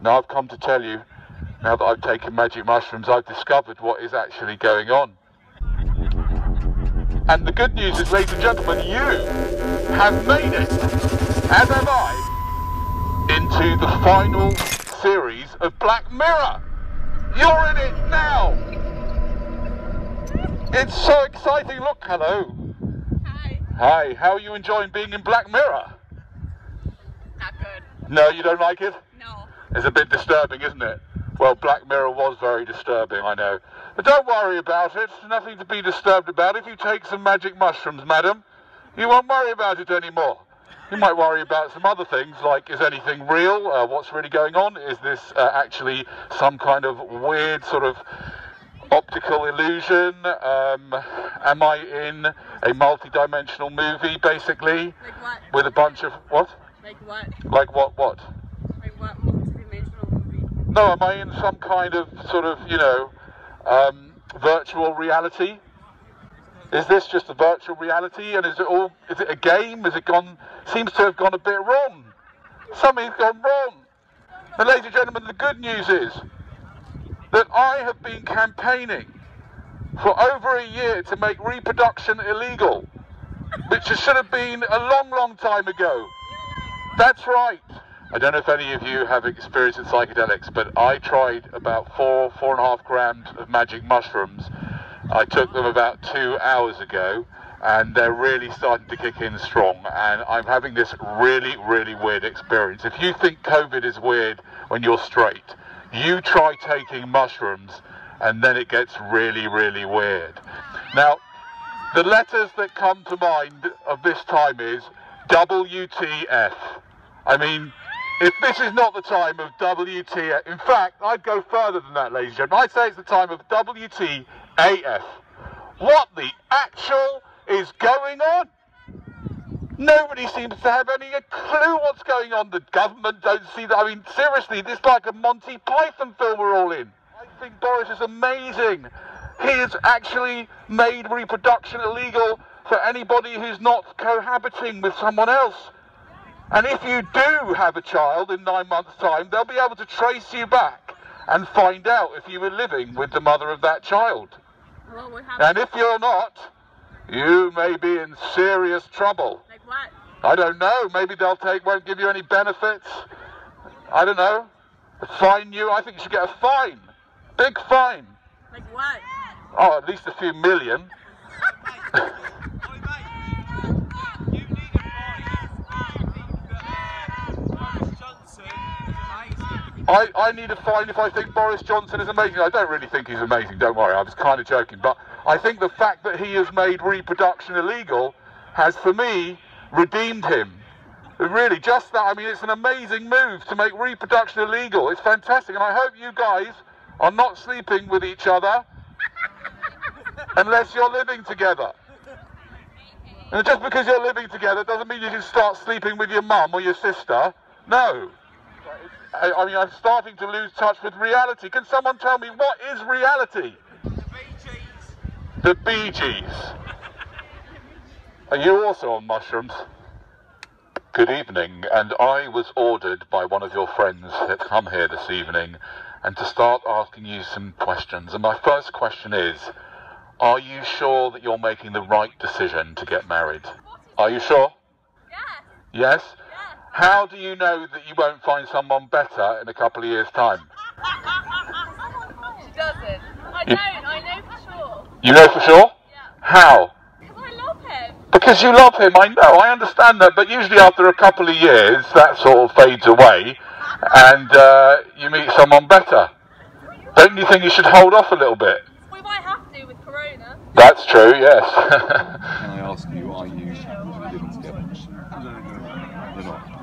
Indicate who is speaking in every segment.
Speaker 1: Now I've come to tell you, now that I've taken magic mushrooms, I've discovered what is actually going on. And the good news is, ladies and gentlemen, you have made it, as have I, into the final series of Black Mirror. You're in it now. It's so exciting. Look, hello.
Speaker 2: Hi.
Speaker 1: Hi, how are you enjoying being in Black Mirror?
Speaker 2: Not good.
Speaker 1: No, you don't like it?
Speaker 2: No.
Speaker 1: It's a bit disturbing, isn't it? Well, Black Mirror was very disturbing, I know. But don't worry about it. Nothing to be disturbed about. If you take some magic mushrooms, madam, you won't worry about it anymore. You might worry about some other things, like, is anything real? What's really going on? Is this actually some kind of weird sort of optical illusion? Am I in a multi-dimensional movie, basically?
Speaker 2: Like what?
Speaker 1: With a bunch of... What?
Speaker 2: Like what?
Speaker 1: Like what?
Speaker 2: Like what multi-dimensional movie?
Speaker 1: No, am I in some kind of sort of, you know, virtual reality? Is this just a virtual reality? And is it a game? Seems to have gone a bit wrong. Something's gone wrong. And ladies and gentlemen, the good news is that I have been campaigning for over a year to make reproduction illegal, which should have been a long, long time ago. That's right. I don't know if any of you have experience in psychedelics, but I tried about 4.5 grams of magic mushrooms. I took them about 2 hours ago, and they're really starting to kick in strong, and I'm having this really, really weird experience. If you think COVID is weird when you're straight, you try taking mushrooms, and then it gets really, really weird. Now, the letters that come to mind of this time is WTF. I mean, if this is not the time of WTF, in fact, I'd go further than that, ladies and gentlemen. I'd say it's the time of WTAF. What the actual is going on? Nobody seems to have any clue what's going on. The government don't see that. I mean, seriously, this is like a Monty Python film we're all in. I think Boris is amazing. He has actually made reproduction illegal for anybody who's not cohabiting with someone else. And if you do have a child in 9 months' time, they'll be able to trace you back and find out if you were living with the mother of that child. And if you're not, you may be in serious trouble.
Speaker 2: Like what?
Speaker 1: I don't know. Maybe won't give you any benefits. I don't know. Fine you. I think you should get a fine. Big fine.
Speaker 2: Like what?
Speaker 1: Oh, at least a few million. I need a fine if I think Boris Johnson is amazing. I don't really think he's amazing, don't worry, I was kind of joking. But I think the fact that he has made reproduction illegal has, for me, redeemed him. Really, just that. I mean, it's an amazing move to make reproduction illegal. It's fantastic, and I hope you guys are not sleeping with each other unless you're living together. And just because you're living together doesn't mean you can start sleeping with your mum or your sister. No. I mean, I'm starting to lose touch with reality. Can someone tell me, what is reality?
Speaker 3: The Bee Gees.
Speaker 1: The Bee Gees. Are you also on mushrooms? Good evening, and I was ordered by one of your friends to come here this evening and to start asking you some questions. And my first question is, are you sure that you're making the right decision to get married? Are you sure?
Speaker 2: Yes.
Speaker 1: Yes? How do you know that you won't find someone better in a couple of years' time?
Speaker 2: She doesn't. I don't. I know for sure.
Speaker 1: You know for sure?
Speaker 2: Yeah.
Speaker 1: How?
Speaker 2: Because I love him.
Speaker 1: Because you love him, I know, I understand that, but usually after a couple of years, that sort of fades away, and you meet someone better. Don't you think you should hold off a little bit?
Speaker 2: We might have to with Corona.
Speaker 1: That's true, yes.
Speaker 4: Can I ask you, are you living together? You're not.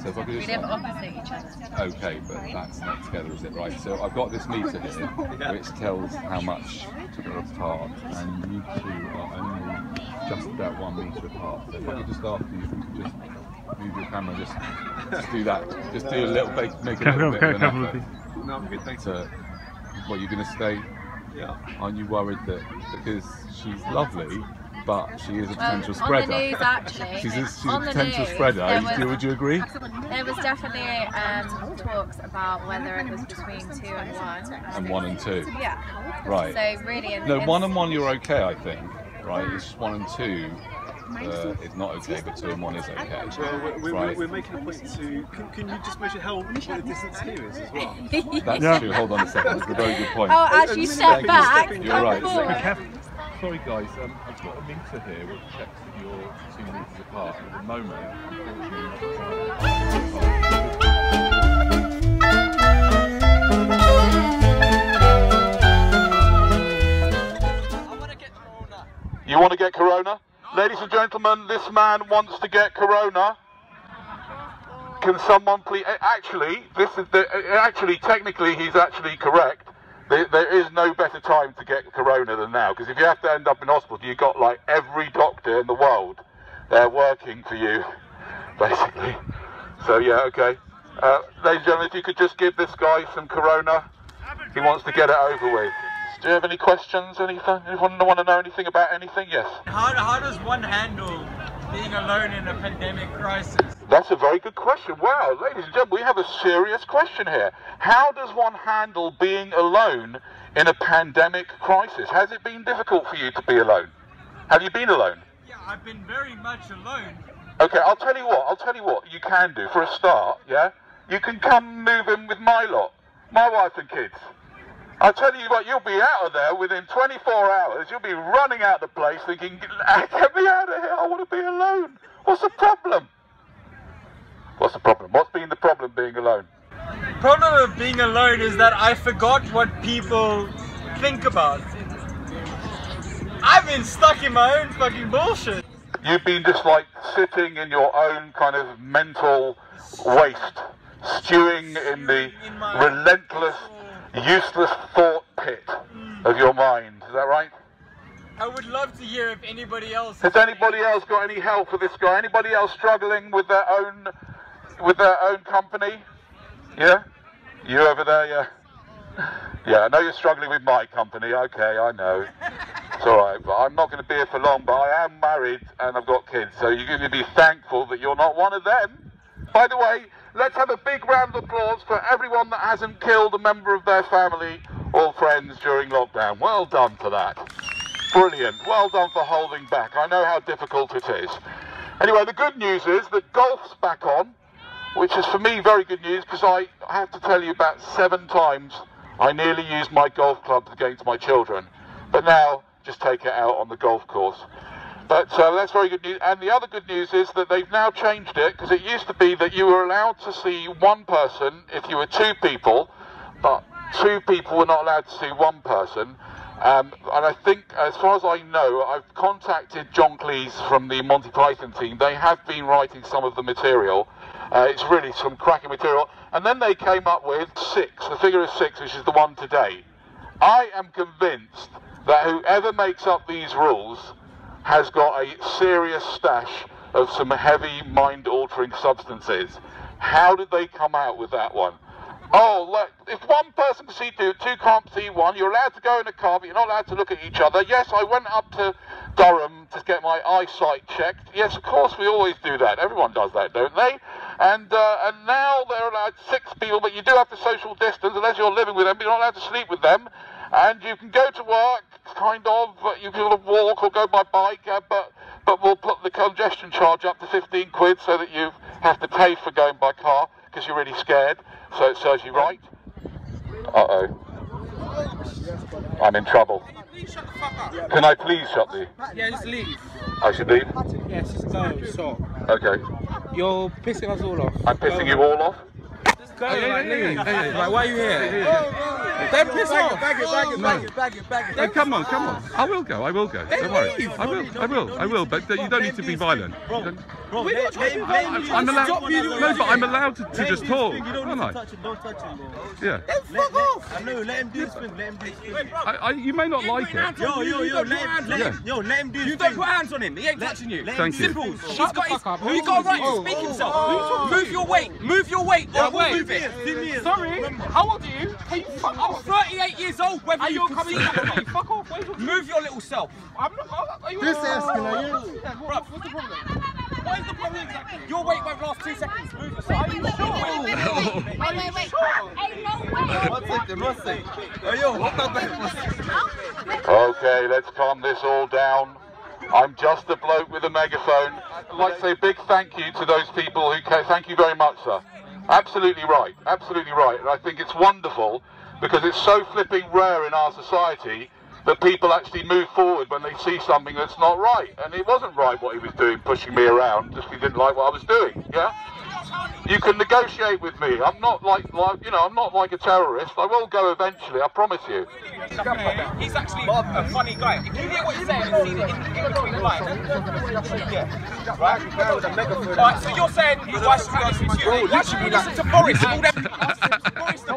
Speaker 4: So if I could just...
Speaker 2: We live opposite each other.
Speaker 4: Okay, but that's not together, is it? Right, so I've got this meter here, which tells how much to go apart, and you two are only just about 1 metre apart. So if I could just ask you, if you could just move your camera, just do that. Just do a little bit, make a little bit of an effort.
Speaker 3: No, I'm good, thanks.
Speaker 4: What, you're going to stay?
Speaker 3: Yeah.
Speaker 4: Aren't you worried that, because she's lovely, but she is a potential spreader.
Speaker 2: On the news, actually.
Speaker 4: She's a
Speaker 2: on the
Speaker 4: potential
Speaker 2: news,
Speaker 4: spreader. Would you agree?
Speaker 2: There was definitely talks about whether it was between 2 and 1.
Speaker 4: And 1 and 2.
Speaker 2: Yeah.
Speaker 4: Right.
Speaker 2: So really,
Speaker 4: No, 1 and 1 you're okay, I think. Right. It's just 1 and 2. Is not okay, but 2 and 1 is okay.
Speaker 3: Well, we're making a point to. Can you just measure what the distance here is as well?
Speaker 4: That's true. Hold on a second. That's a very good point.
Speaker 2: Oh, as you step back,
Speaker 4: You're right.
Speaker 2: forward.
Speaker 4: Sorry guys, I've got a meter here which checks that you're 2 metres apart. At the moment,
Speaker 1: You want to get corona? Ladies and gentlemen, this man wants to get corona. Can someone please? Actually, technically, he's actually correct. There is no better time to get corona than now, because if you have to end up in hospital, you've got like every doctor in the world there working for you, basically. So yeah, okay. Ladies and gentlemen, if you could just give this guy some corona, he wants to get it over with. Do you have any questions? Anything? Anyone want to know anything about anything? Yes.
Speaker 5: How does one handle being alone in a pandemic crisis?
Speaker 1: That's a very good question. Wow, ladies and gentlemen, we have a serious question here. How does one handle being alone in a pandemic crisis? Has it been difficult for you to be alone? Have you been alone?
Speaker 5: Yeah, I've been very much alone.
Speaker 1: Okay, I'll tell you what you can do for a start, yeah? You can come move in with my lot, my wife and kids. I'll tell you what, you'll be out of there within 24 hours. You'll be running out of the place thinking, get me out of here, I want to be alone. What's the problem? What's the problem? What's been the problem being alone?
Speaker 5: The problem of being alone is that I forgot what people think about. I've been stuck in my own fucking bullshit.
Speaker 1: You've been just like sitting in your own kind of mental waste, stewing in the relentless, useless thought pit of your mind. Is that right?
Speaker 5: I would love to hear if anybody else...
Speaker 1: Has anybody else got any help for this guy? Anybody else struggling with their own company? Yeah? You over there, yeah? Yeah, I know you're struggling with my company. Okay, I know. It's alright, but I'm not going to be here for long, but I am married and I've got kids, so you're going to be thankful that you're not one of them. By the way, let's have a big round of applause for everyone that hasn't killed a member of their family or friends during lockdown. Well done for that. Brilliant. Well done for holding back. I know how difficult it is. Anyway, the good news is that golf's back on, which is for me very good news, because I have to tell you about 7 times I nearly used my golf clubs against my children. But now, just take it out on the golf course. But that's very good news. And the other good news is that they've now changed it, because it used to be that you were allowed to see one person if you were 2 people, but 2 people were not allowed to see one person. And I think, as far as I know, I've contacted John Cleese from the Monty Python team. They have been writing some of the material. It's really some cracking material. And then they came up with 6, the figure is 6, which is the one today. I am convinced that whoever makes up these rules has got a serious stash of some heavy mind-altering substances. How did they come out with that one? Oh, look, if one person can see 2, 2 can't see 1, you're allowed to go in a car, but you're not allowed to look at each other. Yes, I went up to Durham to get my eyesight checked. Yes, of course, we always do that. Everyone does that, don't they? And now they're allowed 6 people, but you do have to social distance unless you're living with them, but you're not allowed to sleep with them. And you can go to work, kind of, you can sort of walk or go by bike, but we'll put the congestion charge up to 15 quid so that you have to pay for going by car because you're really scared, so it serves you right. Uh-oh. I'm in trouble. Can I please shut the...
Speaker 5: Yeah, just leave.
Speaker 1: I should leave?
Speaker 5: Yes, just go, stop.
Speaker 1: Okay.
Speaker 5: You're pissing us all off.
Speaker 1: I'm pissing you all off?
Speaker 5: Just go, leave. Like, why are you here? Don't piss off. Bag it.
Speaker 4: Come on. I will go. Don't worry. I will. But you don't need to be violent.
Speaker 3: Bro,
Speaker 4: I'm allowed. No, but I'm allowed to just talk.
Speaker 3: You don't need
Speaker 4: aren't
Speaker 3: to
Speaker 4: I?
Speaker 3: touch him. Don't touch him, bro.
Speaker 4: Yeah.
Speaker 3: Fuck off! I know. Let him do his thing. Let him do his thing.
Speaker 4: You may not like it.
Speaker 3: Yo, let him do his thing.
Speaker 6: You don't put hands on him. He ain't touching you.
Speaker 4: Thank you.
Speaker 6: Simple. He's got a right to speak himself. Move your weight. Move your weight. Move it.
Speaker 3: Sorry.
Speaker 6: How old are you? I'm 38 years old. Whether you can see that.
Speaker 5: Fuck off.
Speaker 6: Move your little self.
Speaker 5: I'm not. Are you?
Speaker 7: This asking, are you?
Speaker 5: Bruv, what's the problem?
Speaker 6: What is the problem exactly? Your weight won't last 2 seconds. Move yourself.
Speaker 2: Wait. Ain't no way.
Speaker 3: One second. Hey, yo, what the
Speaker 1: Okay, let's calm this all down. I'm just a bloke with a megaphone. I'd like to say a big thank you to those people who came. Thank you very much, sir. Absolutely right. Absolutely right. And I think it's wonderful because it's so flipping rare in our society that people actually move forward when they see something that's not right. And it wasn't right what he was doing, pushing me around, just he didn't like what I was doing, yeah? You can negotiate with me. I'm not like I'm not like a terrorist. I will go eventually, I promise you.
Speaker 6: He's actually a funny guy. If you hear what he's saying and see it in between the lines, yeah. Right, so you're saying why should we listen to you? Why should we listen to Boris and all them?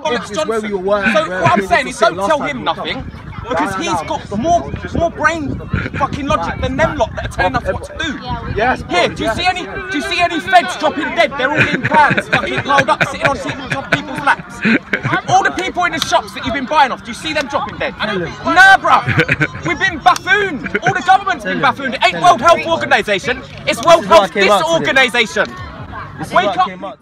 Speaker 6: Boris Johnson. So what I'm saying is don't tell him nothing. Because he's got more brain fucking logic than them lot that are telling us what to do.
Speaker 7: Yes.
Speaker 6: Here, do you see any feds dropping dead? They're all in cans, fucking piled up, sitting on people's laps. All the people in the shops that you've been buying off, do you see them dropping dead? Nah, bruv. We've been buffooned. All the government's been buffooned. It ain't World Health Organisation. It's World Health Disorganisation. Wake up.